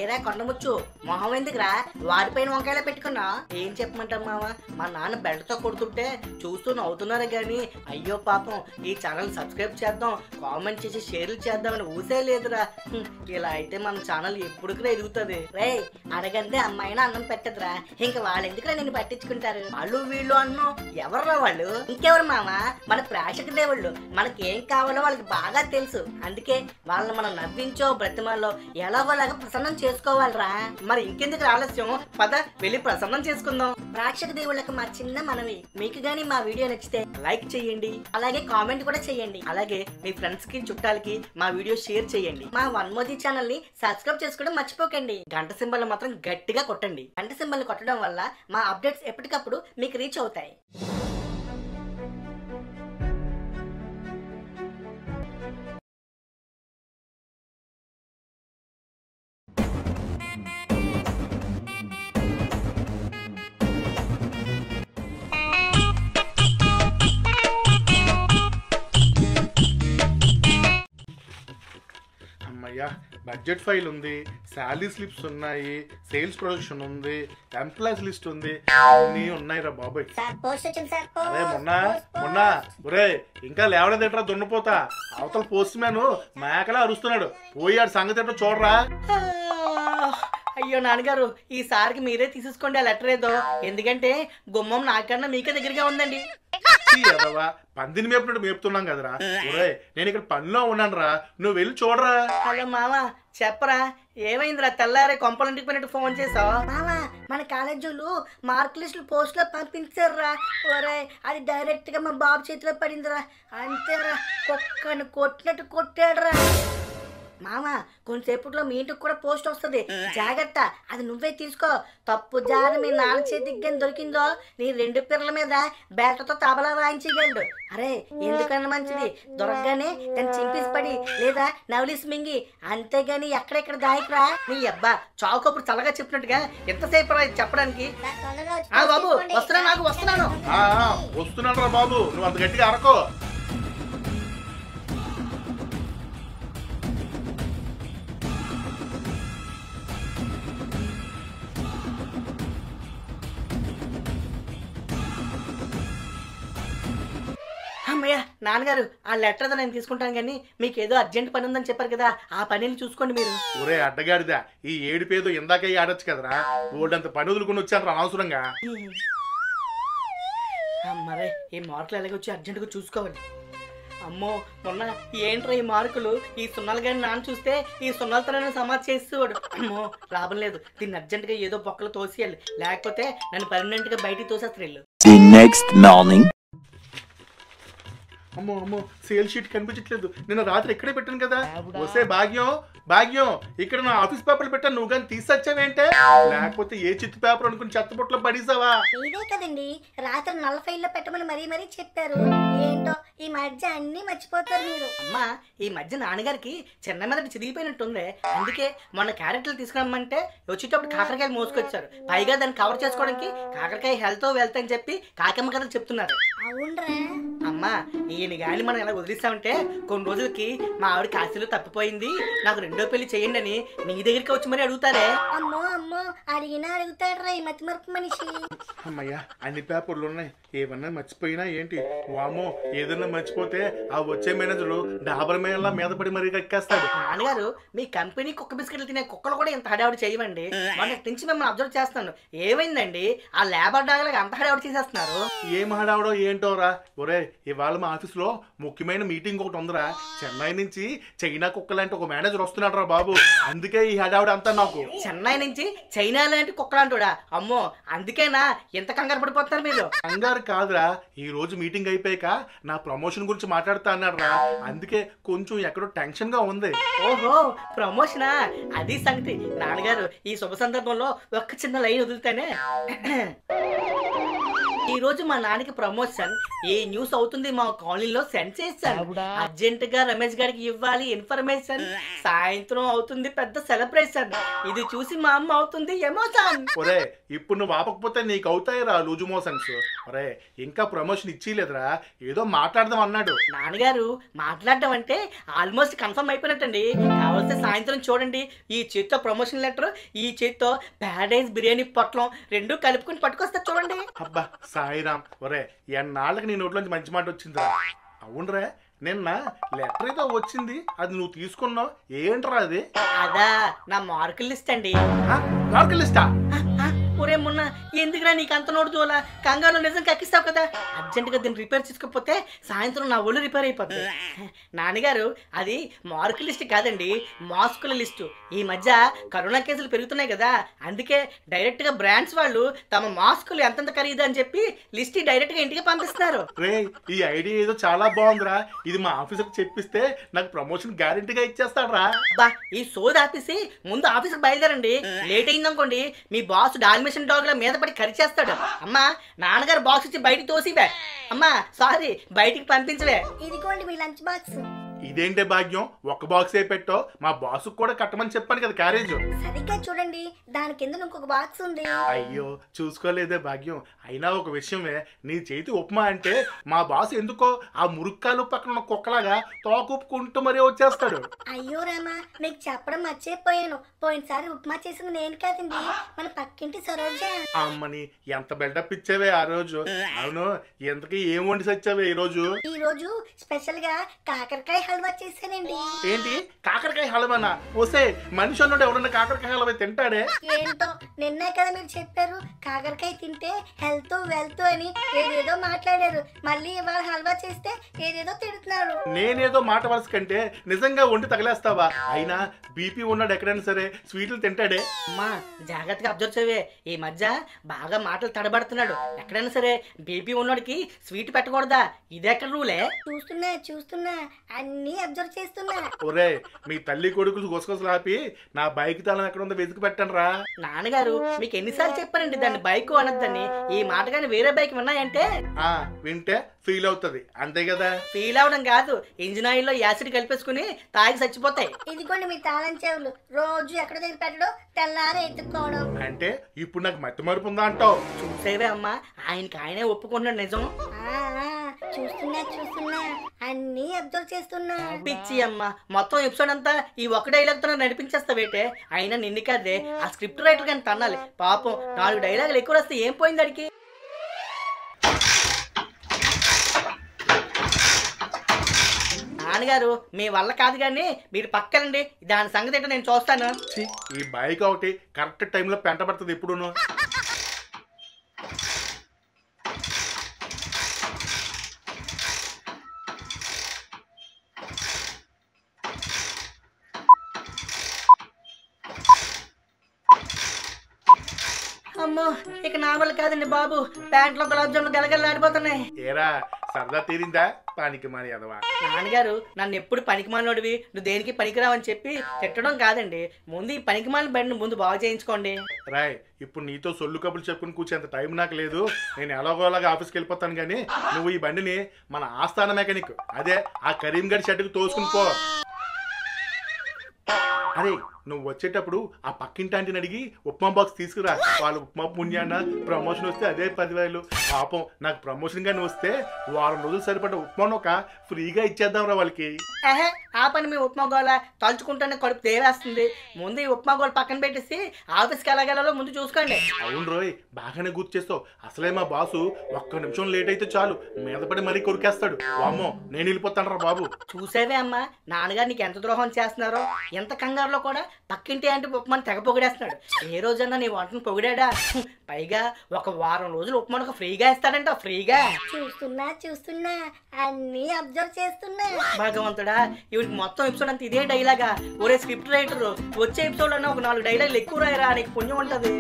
ఏరా కొండముచ్చు మొహం ఎందుకురా వాడిపైన వంకాయలా పెట్టుకున్నా? ఏం చెప్పమంటాం మావా, మా నాన్న బెల్ట్ తో కొడుతుంటే చూస్తూ నవ్వుతున్నారు గాని అయ్యో పాపం ఈ ఛానల్ సబ్స్క్రైబ్ చేద్దాం, కామెంట్ చేసి షేర్లు చేద్దామని ఊసే లేదురా. ఇలా అయితే మన ఛానల్ ఎప్పుడుకురా ఎదుగుతుంది. రే అడగంటే అమ్మాయినా అన్నం పెట్టదురా, ఇంకా వాళ్ళు ఎందుకురా నేను పట్టించుకుంటారు? వాళ్ళు వీళ్ళు అన్నం ఎవర్రా వాళ్ళు? ఇంకెవరు మావా, మన ప్రేక్షక దేవుళ్ళు. మనకి ఏం కావాలో వాళ్ళకి బాగా తెలుసు, అందుకే వాళ్ళని మనం నవ్వించో బ్రతిమాలో ఎలాగోలాగా ప్రసన్నం చేసుకోవాలరా. మరి ఇంకెందుకు ఆలస్యం, పద వెళ్ళి ప్రసన్నం చేసుకుందాం. ప్రేక్షక దేవుళ్ళకి మా చిన్న మనవి, మీకు గానీ మా వీడియో నచ్చితే లైక్ చేయండి, అలాగే కామెంట్ కూడా చేయండి. అలాగే మీ ఫ్రెండ్స్ కి చుట్టాలకి మా వీడియో షేర్ చేయండి. మా వన్ మోదీ ఛానల్ ని సబ్స్క్రైబ్ చేసుకోవడం మర్చిపోకండి. గంట సింబల్ మాత్రం గట్టిగా కొట్టండి. గంట సింబల్ కొట్టడం వల్ల మా అప్డేట్స్ ఎప్పటికప్పుడు మీకు రీచ్ అవుతాయి. బడ్జెట్ ఫైల్ ఉంది, శాలరీ స్లిప్స్ ఉన్నాయి, సేల్స్ ప్రొడక్షన్ ఉంది, ఎంప్లాయీస్ లిస్ట్ ఉంది, అన్నీ ఉన్నాయిరా బాబాయ్. అరే మొన్న ఒరే ఇంకా లేవలేదేట్రా దున్నపోతా, అవతల పోస్ట్ మ్యాన్ మేకలా అరుస్తున్నాడు, పోయాడు సంగతి ఏంటో చూడరా. అయ్యో నాన్నగారు, ఈసారికి మీరే తీసేసుకోండి ఆ లెటర్ ఏదో, ఎందుకంటే గుమ్మం నాకన్నా మీకే దగ్గరగా ఉందండి. పందిని మేపునట్టు మేపుతున్నాం కదరా. ఒరే నేను ఇక్కడ పనిలో ఉన్నాను రా, నువ్వు వెళ్ళి చూడరా. హలో మావా చెప్పరా, ఏమైందిరా తెల్లారే కొంపలంటికి పోయినట్టు ఫోన్ చేసావు? మావా మన కాలేజీలు మార్క్ లిస్టులు పోస్ట్ లో పంపించారురా. ఒరే అది డైరెక్ట్ గా మా బాబు చేతిలో పడిందిరా, అంతేరా కుక్కను కొట్టినట్టు కొట్టాడురా. మామ కొంతసేపట్లో మీ ఇంటికి కూడా పోస్ట్ వస్తుంది, జాగ్రత్త, అది నువ్వే తీసుకో. తప్పు జారి మీ నాన్న చేతికి కానీ దొరికిందో నీ 2 పిర్రల మీద బేటతో తబలా వాయించగలడు. అరే ఎందుకన్నా మంచిది, దొరకగానే దాన్ని చింపేసి పడి లేదా నవలీసి మింగి, అంతేగాని ఎక్కడెక్కడ దాయికురా. నీ అబ్బా చావుకప్పుడు చల్లగా చెప్పినట్టుగా ఎంతసేపు రా చెప్పడానికి? బాబు వస్తున్నాను. వస్తున్నాను రా బాబు, నువ్వు అంత గట్టిగా అరకో. అమ్మయ్య నాన్నగారు, ఆ లెటర్ నేను తీసుకుంటాను కానీ మీకు ఏదో అర్జెంట్ పని ఉందని చెప్పారు కదా, ఆ పనిని చూసుకోండి మీరు. ఒరే అడ్డగాడిదా, ఈ ఏడుపేదో ఇందాక ఆడొచ్చు కదరా, ఓడంత పని వదులుకుని వచ్చాను అనవసరంగా. మరే ఈ మార్కులు ఎలాగొచ్చి అర్జెంటుగా చూసుకోవాలి. అమ్మో మొన్న ఏంట్రా ఈ మార్కులు, ఈ సున్నాలు కానీ నాన్న చూస్తే ఈ సున్నాలతో సమాధి చేసేవాడు. అమ్మో లాభం లేదు, దీన్ని అర్జెంటుగా ఏదో బొక్కలు తోసేయాలి, లేకపోతే నన్ను పర్మనెంట్ గా బయటికి తోసేస్తారు. అమ్మో సేల్ షీట్ కనిపించట్లేదు, నిన్న రాత్రి ఇక్కడే పెట్టాను కదా. వస్తే భాగ్యం ఇక్కడ నా ఆఫీస్ పేపర్లు పెట్టాను, నువ్వు కానీ తీసుకొచ్చావేంటే, లేకపోతే ఏ చిత్తు పేపర్ అనుకుని చెత్తబొట్లో పడేసావా? ఇదే కదండి రాత్రి 40 పెట్టమని మరీ చెప్పారు. ఏంటో ఈ మధ్య అన్ని మర్చిపోతారు మీరు. అమ్మా ఈ మధ్య నాన్నగారికి చిన్న మెదడు చిరిగిపోయినట్టుంది, అందుకే మొన్న క్యారెట్లు తీసుకురమ్మంటే వచ్చేటప్పుడు కాకరకాయలు మోసుకొచ్చారు, పైగా దాన్ని కవర్ చేసుకోవడానికి కాకరకాయ హెల్త్ వెల్త్ అని చెప్పి కాకమ్మ కథలు చెప్తున్నారు. అవునరా అమ్మా ఈయన గాని మనం ఎలా వదిలిస్తామంటే కొన్ని రోజులకి మా ఆవిడ కాశీలో తప్పిపోయింది, నాకు 2వ పెళ్లి చేయండి అని నీ దగ్గరికి వచ్చి మరి అడుగుతారే. అమ్మో అడిగినా అడుగుతాడరా ఈ మతి మరపు మనిషి. అమ్మయ్యా అన్ని పేపర్లు ఉన్నాయి, ఏమన్నా మర్చిపోయినా ఏంటి? వామో ఏదన్నా మర్చిపోతే ఆ వచ్చే మేనేజర్ డాబర్ మేళ మీద పడి మరీ ఎక్కేస్తాడు. నాన్నగారు మీ కంపెనీ కుక్క బిస్కెట్లు తినే కుక్కలు కూడా ఇంత హడావుడి చేయమండి, మొన్నటి నుంచి మిమ్మల్ని అబ్జర్వ్ చేస్తాను. ఏమైందండి ఆ లేబర్ డాగ్ అంత హడావుడి చేసేస్తున్నారు? ఏం హడావుడో ఏంటోరా. ఒరే ఇవాళ మా ఆఫీస్ లో ముఖ్యమైన మీటింగ్ ఒకటి ఉందిరా, చెన్నై నుంచి చైనా కుక్క లాంటి ఒక మేనేజర్ వస్తున్నాడు రా బాబు, అందుకే ఈ హడావుడి అంతా నాకు. చెన్నై నుంచి చైనా లాంటి కుక్కలాంటుడా? అమ్మో అందుకేనా ఎంత కంగారు పడిపోతున్నారు మీరు? కంగారు కాదురా, ఈ రోజు మీటింగ్ అయిపోయాక నా ప్రమోషన్ గురించి మాట్లాడుతా అన్నాడు రా, అందుకే కొంచెం ఎక్కడో టెన్షన్ గా ఉంది. ఓహో ప్రమోషనా, అది సంగతి. నాన్నగారు ఈ శుభ సందర్భంలో ఒక్క చిన్న లైన్ వదిలితేనే ఈ రోజు మా నాన్నకి ప్రమోషన్ ఏ న్యూస్ అవుతుంది మా కాలనీలో సెండ్ చేశాను. అర్జెంట్ గా రమేష్ గారికి ఇవ్వాలి ఇన్ఫర్మేషన్. సాయంత్రం అవుతుంది పెద్ద సెలబ్రేషన్. ఇది చూసి మా అమ్మ అవుతుంది ఎమోషన్. ఒరే ఇప్పుడు నువ్వు ఆపకపోతే నీకు అవుతాయిరా లూజు మోషన్స్. ఒరే ఇంకా ప్రమోషన్ ఇచ్చిలేదురా, ఏదో మాట్లాడదాం అన్నాడు. నాన్నగారు మాట్లాడడం అంటే ఆల్మోస్ట్ కన్ఫర్మ్ అయిపోయినట్టండి. కావాల్సిన సాయంత్రం చూడండి, ఈ చేత్తో ప్రమోషన్ లెటర్, ఈ చేత్తో ప్యారడైజ్ బిర్యానీ పొట్లం రెండు కలుపుకుని పట్టుకొస్తా చూడండి. అబ్బా సాయిరామ్, ఒరే ఎన్నాళ్ళకి నీ నోట్లోంచి మంచి మాట వచ్చిందిరా. అవునరా, నిన్న లెటర్ ఏదో వచ్చింది, అది నువ్వు తీసుకున్నావు. ఏంట్రా అది? అదా నా మార్కుల లిస్ట్ అండి. మార్కుల లిస్టా? ఒరే మొన్న ఎందుకురా నీకు అంత నోటు దోలా? కంగారు నిజం కక్కిస్తావు కదా. అర్జెంటుగా దీన్ని రిపేర్ చేసుకోకపోతే సాయంత్రం నా ఒళ్ళు రిపేర్ అయిపోతుంది. నాన్నగారు అది మార్కుల లిస్ట్ కాదండి, మాస్కుల లిస్టు. ఈ మధ్య కరోనా కేసులు పెరుగుతున్నాయి కదా, అందుకే డైరెక్ట్ గా బ్రాండ్స్ వాళ్ళు తమ మాస్కులు ఎంతెంత ఖరీదు అని చెప్పి లిస్ట్ డైరెక్ట్ గా ఇంటికి పంపిస్తున్నారు. రే ఈ ఐడియా ఏదో చాలా బాగుందిరా. ఇది మా ఆఫీసర్కి చెప్పిస్తే నాకు ప్రమోషన్ గ్యారెంటీగా ఇచ్చేస్తాడ్రా. బా ఈ సోది ఆపేసి ముందు ఆఫీస్కి బయలుదేరండి. లేట్ అయిందనుకోండి మీ బాస్ డాల్మేషన్ డాగ్ ల మీద పడి కరిచేస్తాడు. అమ్మా నాన్నగారు బాక్స్ ఇచ్చి బయటికి తోసివే. అమ్మా సారీ, బయటికి పంపించవే. ఇదిగోండి మీ లంచ్ బాక్స్. ఇదేంటే భాగ్యం, ఒక బాక్స్ ఏ పెట్టో, మా బాసు కూడా కట్టమని చెప్పాను కదా క్యారేజ్. సరిగ్గా చూడండి, దాని కింద ఇంకొక బాక్స్ ఉంది. అయ్యో చూసుకోలేదే భాగ్యం. అయినా ఒక విషయమే, నీ చేతి ఉప్మా అంటే మా బాసు ఎందుకో ఆ మురుక్కాలు పక్కన ఉన్న కుక్కలాగా తోకుప్పుకుంటూ మరీ వచ్చేస్తాడు. అయ్యో రామా, మీకు చెప్పడం మర్చిపోయాను. పోయినసారి ఉప్మా చేసింది నేను కాదండి, మన పక్కింటి సరోజ. అమ్మని ఎంత బిల్డప్ ఇచ్చావే ఆ రోజు. అవును, ఎంతకీ ఏం వండి సచ్చావే ఈ రోజు? ఈ రోజు స్పెషల్ గా కాకరకాయ హల్వా చేశానండి. ఏంటి కాకరకాయ హల్వానా? వస్తే మనిషి అన్నాడు ఎవరన్నా కాకరకాయ హల్వా తింటాడే? ఏంటో నిన్నే కదా మీరు చెప్పారు కాకరకాయ తింటే హెల్త్ వెల్త్ అని ఏదేదో మాట్లాడారు. మళ్ళీ ఇవాళ హల్వా చేస్తే ఏదేదో తిడుతున్నారు. నేనేదో మాట వరుస కంటే నిజంగా వండి తగలేస్తావా? అయినా బీపీ ఉన్నాడు ఎక్కడైనా సరే స్వీట్లు తింటాడే? అమ్మా జాగ్రత్తగా అబ్జర్వ్ చేయవే, ఈ మధ్య బాగా మాటలు తడబడుతున్నాడు. ఎక్కడైనా సరే బీపీ ఉన్నోడికి స్వీట్ పెట్టకూడదా? ఇదెక్కడ రూలే? చూస్తున్నా అన్ని అబ్జర్వ్ చేస్తున్నా. ఒరే మీ తల్లి కొడుకులు గుసగుసలు ఆపి నా బైక్ తాళం ఎక్కడ ఉందో వెతికి పెట్టండి రా. నాన్నగారు మీకు ఎన్నిసార్లు చెప్పారండి దాన్ని బైక్ అనొద్దని? ఈ మాట కానీ వేరే బైక్ విన్నాయంటే వింటే ఫీల్ అవుతుంది అంతే కదా. ఫీల్ అవడం కాదు, ఇంజిన్ ఆయిల్ లో యాసిడ్ కలిపేసుకుని తాగి చచ్చిపోతాయి. ఇదిగోండి మీ తాళం చెవులు, రోజు ఎక్కడ దగ్గర పెట్టడం, తెల్లారే ఎత్తుకోవడం. అంటే ఇప్పుడు నాకు మట్టి మరుపు ఉందా అంటావు? చూసేవే అమ్మా, ఆయనకి ఆయనే ఒప్పుకుంటున్నాడు నిజం. చూస్తున్నా అన్ని అబ్జర్వ్ చేస్తున్నా. పిచ్చి అమ్మ, మొత్తం ఎపిసోడ్ అంతా ఈ ఒక్క డైలాగ్ తో నడిపించేస్తావేటే. అయినా నిన్ను కాదే ఆ స్క్రిప్ట్ రైటర్ కానీ తన్నాలి. పాపం 4 డైలాగులు ఎక్కువ వస్తే ఏం పోయింది అడికి. నాన్నగారు మీ వల్ల కాదు కానీ మీరు పక్కనండి, దాని సంగతి ఏంటో నేను చూస్తాను. ఈ బైక్ ఒకటి కరెక్ట్ టైంలో పెంట పడుతుంది ఎప్పుడును. అమ్మో ఇక నా వల్ల కాదండి బాబు, ప్యాంట్లో గులాబ్ జాములు గలగలలాడిపోతున్నాయి. ఏరా సరదా తీరిందా పనికి మాని అదవా? నాన్నగారు నన్ను ఎప్పుడు పనికి మాలినోడివి, నువ్వు దేనికి పనికిరావని చెప్పి తిట్టడం కాదండి, ముందు ఈ పనికి మాలిన బండిని ముందు బాగు చేయించుకోండి. రాయ్ ఇప్పుడు నీతో సొల్లు కబుర్లు చెప్పుకుని కూర్చేంత టైం నాకు లేదు. నేను ఎలాగోలాగా ఆఫీస్కి వెళ్ళిపోతాను కానీ నువ్వు ఈ బండిని మన ఆస్థాన మెకానిక్ అదే ఆ కరీంగఢ్ షెడ్కి తోసుకుని పో. అరే నువ్వు వచ్చేటప్పుడు ఆ పక్కింటి ఆంటీని అడిగి ఉప్మా బాక్స్ తీసుకురా. వాళ్ళు ఉప్మా పుణ్యాన్న ప్రమోషన్ వస్తే అదే 10,000. పాపం నాకు ప్రమోషన్ గాని వస్తే వారం రోజులు సరిపడ్డ ఉప్మాను ఒక ఫ్రీగా ఇచ్చేద్దాం రా వాళ్ళకి. ఆ పని మీ ఉప్మా గోళ తలుచుకుంటేనే కడుపు తేవేస్తుంది. ముందు ఈ ఉప్మా గోళ పక్కన పెట్టేసి ఆఫీస్కి ఎలాగెళ్ళాలో ముందు చూసుకోండి. అవును రోయ్ బాగానే గుర్తు చేస్తావు. అసలే మా బాసు ఒక్క నిమిషం లేట్ అయితే చాలు మీద పడి మరీ కొరికేస్తాడు. వామ్మో నేను వెళ్ళిపోతాను రా బాబు. చూసేవే అమ్మా, నాన్నగారు నీకు ఎంత ద్రోహం చేస్తున్నారు. ఎంత కంగారులో కూడా పక్కింటి అంటే ఉప్మాని తెగ పొగిడేస్తున్నాడు. ఏ రోజన్నా నీ వంటను పొగిడాడా? పైగా ఒక వారం రోజులు ఉప్మాను ఫ్రీగా ఇస్తాడంట. ఫ్రీగా చూస్తున్నా అన్ని అబ్జర్వ్ చేస్తున్నా. భగవంతుడా, ఇవిడికి మొత్తం ఎపిసోడ్ అంతా ఇదే డైలాగా? ఒరే స్క్రిప్ట్ రైటర్, వచ్చే ఎపిసోడ్ అన్న ఒక 4 డైలాగులు ఎక్కువ రాయరా, నీకు పుణ్యం ఉంటది.